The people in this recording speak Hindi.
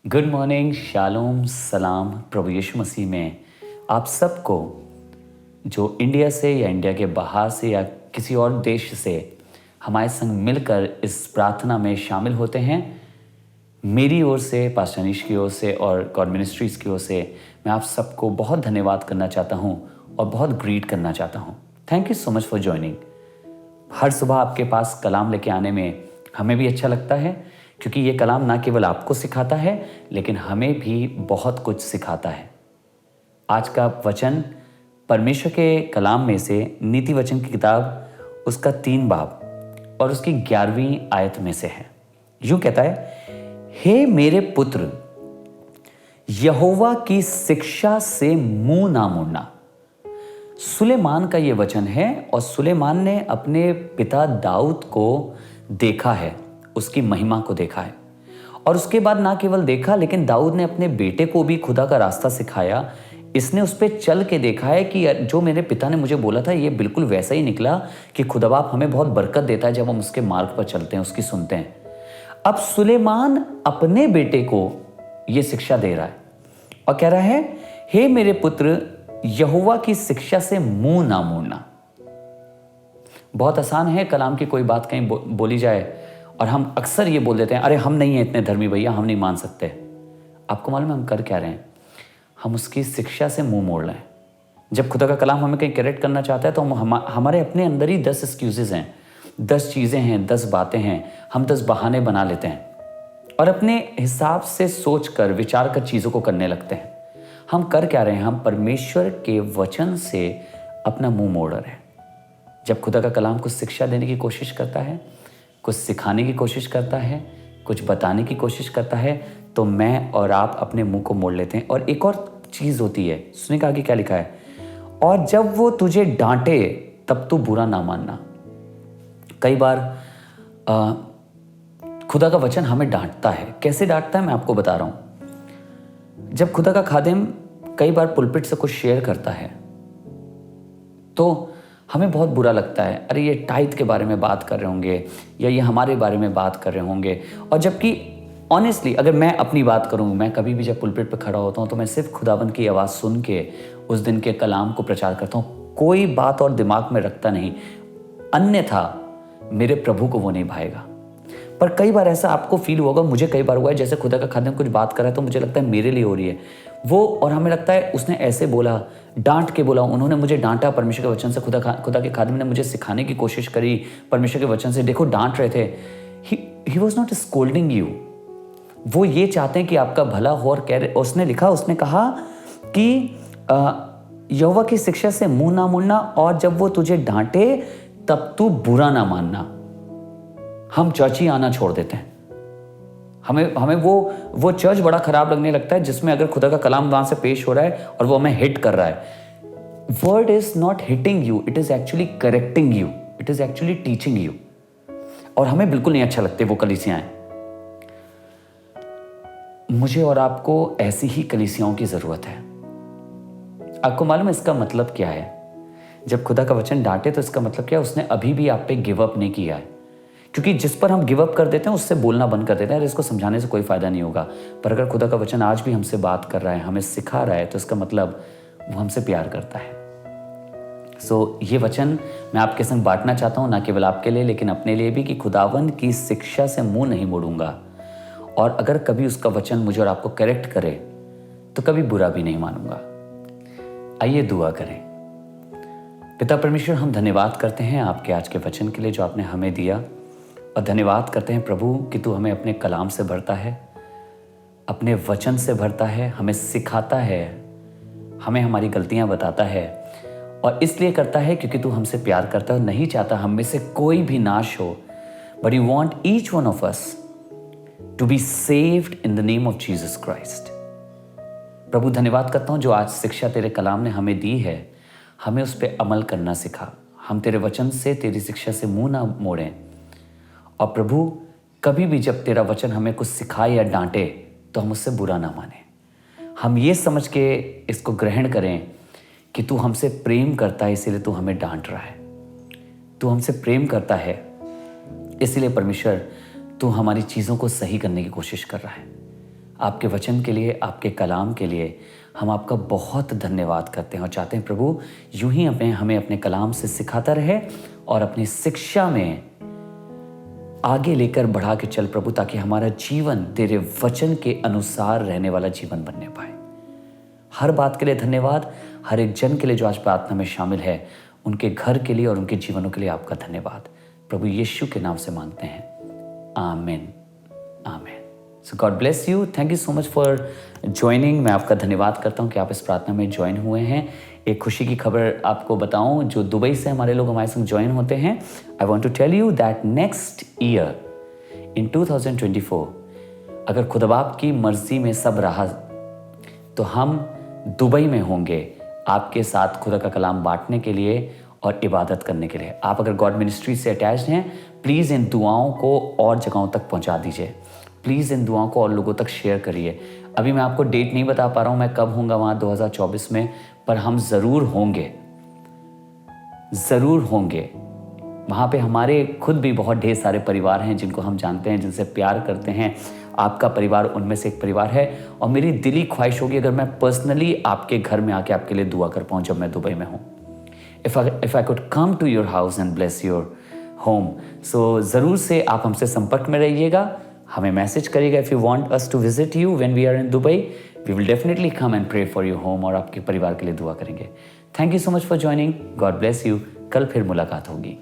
गुड मॉर्निंग, शालोम, सलाम प्रभु यीशु मसीह में आप सबको जो इंडिया से या इंडिया के बाहर से या किसी और देश से हमारे संग मिलकर इस प्रार्थना में शामिल होते हैं। मेरी ओर से, पास्टर अनीश की ओर से और गॉड मिनिस्ट्रीज़ की ओर से मैं आप सबको बहुत धन्यवाद करना चाहता हूं और बहुत ग्रीट करना चाहता हूं। Thank you so much for joining. हर सुबह आपके पास कलाम लेके आने में हमें भी अच्छा लगता है, क्योंकि ये कलाम ना केवल आपको सिखाता है लेकिन हमें भी बहुत कुछ सिखाता है। आज का वचन परमेश्वर के कलाम में से नीति वचन की किताब उसका 3 बाब और उसकी 11वीं आयत में से है। यूं कहता है, हे मेरे पुत्र, यहोवा की शिक्षा से मुंह ना मोड़ना। सुलेमान का ये वचन है और सुलेमान ने अपने पिता दाऊद को देखा है, उसकी महिमा को देखा है और उसके बाद ना केवल देखा लेकिन दाऊद ने अपने बेटे को भी खुदा का रास्ता सिखाया। इसने उस पर चल के देखा है कि जो मेरे पिता ने मुझे बोला था ये बिल्कुल वैसा ही निकला कि खुदा बाप हमें बहुत बरकत देता है जब हम उसके मार्ग पर चलते हैं, उसकी सुनते हैं। अब सुलेमान अपने बेटे को ये शिक्षा दे रहा है और कह रहा है, हे मेरे पुत्र, यहोवा की शिक्षा से मुंह ना मोड़ना। बहुत आसान है, कलाम की कोई बात कहीं बोली जाए और हम अक्सर ये बोल देते हैं, अरे हम नहीं हैं इतने धर्मी भैया, हम नहीं मान सकते। आपको मालूम है हम कर क्या रहे हैं? हम उसकी शिक्षा से मुंह मोड़ रहे हैं। जब खुदा का कलाम हमें कहीं करेक्ट करना चाहता है तो हमारे अपने अंदर ही 10 एक्सक्यूजेज हैं, 10 चीज़ें हैं, 10 बातें हैं, हम 10 बहाने बना लेते हैं और अपने हिसाब से सोच कर, विचार कर चीज़ों को करने लगते हैं। हम कर क्या रहे हैं? हम परमेश्वर के वचन से अपना मुंह मोड़ रहे हैं। जब खुदा का कलाम कुछ शिक्षा देने की कोशिश करता है, कुछ सिखाने की कोशिश करता है, कुछ बताने की कोशिश करता है, तो मैं और आप अपने मुंह को मोड़ लेते हैं। और एक और चीज़ होती है, सुनिए कि आगे क्या लिखा है, और जब वो तुझे डांटे तब तू बुरा ना मानना। कई बार खुदा का वचन हमें डांटता है। कैसे डांटता है मैं आपको बता रहा हूं। जब खुदा का खादिम कई बार पुलपिट से कुछ शेयर करता है तो हमें बहुत बुरा लगता है, अरे ये टाइट के बारे में बात कर रहे होंगे या ये हमारे बारे में बात कर रहे होंगे। और जबकि ऑनेस्टली अगर मैं अपनी बात करूं, मैं कभी भी जब पुलपिट पर खड़ा होता हूं तो मैं सिर्फ खुदावंद की आवाज़ सुन के उस दिन के कलाम को प्रचार करता हूं, कोई बात और दिमाग में रखता नहीं, अन्यथा मेरे प्रभु को वो नहीं भाएगा। पर कई बार ऐसा आपको फील होगा, मुझे कई बार हुआ है, जैसे खुदा का खादिम कुछ बात कर रहा है तो मुझे लगता है मेरे लिए हो रही है वो, और हमें लगता है उसने ऐसे बोला, डांट के बोला, उन्होंने मुझे डांटा परमेश्वर के वचन से। खुदा के खादिम ने मुझे सिखाने की कोशिश करी परमेश्वर के वचन से, देखो डांट रहे थे। He was not scolding you, वो ये चाहते हैं कि आपका भला हो। और उसने कहा कि यहोवा की शिक्षा से मुंह ना मोड़ना, और जब वो तुझे डांटे तब तू बुरा ना मानना। हम चर्च ही आना छोड़ देते हैं। हमें वो चर्च बड़ा खराब लगने लगता है जिसमें अगर खुदा का कलाम वहां से पेश हो रहा है और वो हमें हिट कर रहा है। Word is not hitting you, it is actually correcting you, it is actually teaching you. और हमें बिल्कुल नहीं अच्छा लगते वो कलीसियाएं। मुझे और आपको ऐसी ही कलीसियाओं की जरूरत है। आपको मालूम है इसका मतलब क्या है? जब खुदा का वचन डांटे तो इसका मतलब क्या है? उसने अभी भी आप पे गिव अप नहीं किया है। क्योंकि जिस पर हम गिव अप कर देते हैं उससे बोलना बंद कर देते हैं, इसको समझाने से कोई फायदा नहीं होगा। पर अगर खुदा का वचन आज भी हमसे बात कर रहा है, हमें सिखा रहा है, तो इसका मतलब वो हमसे प्यार करता है। ये वचन मैं आपके संग बांटना चाहता हूं, ना केवल आपके लिए लेकिन अपने लिए भी, कि खुदावंद की शिक्षा से मुंह नहीं मोड़ूंगा। और अगर कभी उसका वचन मुझे और आपको करेक्ट करे तो कभी बुरा भी नहीं मानूंगा। आइए दुआ करें। पिता परमेश्वर, हम धन्यवाद करते हैं आपके आज के वचन के लिए जो आपने हमें दिया, और धन्यवाद करते हैं प्रभु कि तू हमें अपने कलाम से भरता है, अपने वचन से भरता है, हमें सिखाता है, हमें हमारी गलतियां बताता है, और इसलिए करता है क्योंकि तू हमसे प्यार करता है और नहीं चाहता हम में से कोई भी नाश हो, but you want each one of us to be saved in the name of Jesus Christ. प्रभु धन्यवाद करता हूं जो आज शिक्षा तेरे कलाम ने हमें दी है, हमें उस पर अमल करना सिखा। हम तेरे वचन से, तेरी शिक्षा से मुंह ना मोड़ें। और प्रभु, कभी भी जब तेरा वचन हमें कुछ सिखाए या डांटे तो हम उससे बुरा ना माने। हम ये समझ के इसको ग्रहण करें कि तू हमसे प्रेम करता है, इसीलिए तू हमें डांट रहा है। तू हमसे प्रेम करता है, इसीलिए परमेश्वर तू हमारी चीज़ों को सही करने की कोशिश कर रहा है। आपके वचन के लिए, आपके कलाम के लिए हम आपका बहुत धन्यवाद करते हैं और चाहते हैं प्रभु यूं ही हमें अपने कलाम से सिखाता रहे और अपनी शिक्षा में आगे लेकर बढ़ा के चल प्रभु, ताकि हमारा जीवन तेरे वचन के अनुसार रहने वाला जीवन बनने पाए। हर बात के लिए धन्यवाद। हर एक जन के लिए जो आज प्रार्थना में शामिल है, उनके घर के लिए और उनके जीवनों के लिए आपका धन्यवाद। प्रभु यीशु के नाम से मांगते हैं, आमीन आमीन। So God bless you. Thank you so much for joining. मैं आपका धन्यवाद करता हूं कि आप इस प्रार्थना में ज्वाइन हुए हैं। एक खुशी की खबर आपको बताऊं, जो दुबई से हमारे लोग हमारे संग ज्वाइन होते हैं, I want to tell you that next year in 2024 अगर खुदा बाप की मर्जी में सब रहा तो हम दुबई में होंगे आपके साथ खुदा का कलाम बांटने के लिए और इबादत करने के लिए। आप अगर गॉड मिनिस्ट्री से अटैच्ड हैं, प्लीज़ इन दुआओं को और जगहों तक पहुंचा दीजिए। प्लीज़ इन दुआओं को और लोगों तक शेयर करिए। अभी मैं आपको डेट नहीं बता पा रहा हूँ मैं कब होऊंगा वहाँ 2024 में, पर हम ज़रूर होंगे। वहाँ पे हमारे खुद भी बहुत ढेर सारे परिवार हैं जिनको हम जानते हैं, जिनसे प्यार करते हैं। आपका परिवार उनमें से एक परिवार है और मेरी दिली ख्वाहिश होगी अगर मैं पर्सनली आपके घर में आके आपके लिए दुआ कर पाऊँ जब मैं दुबई में हूँ। If I could come to your house and bless your home, so ज़रूर से आप हमसे संपर्क में रहिएगा, हमें मैसेज करिएगा। If you want us to visit you when we are in Dubai, we will definitely come and pray for your home और आपके परिवार के लिए दुआ करेंगे। Thank you so much for joining. God bless you. कल फिर मुलाकात होगी।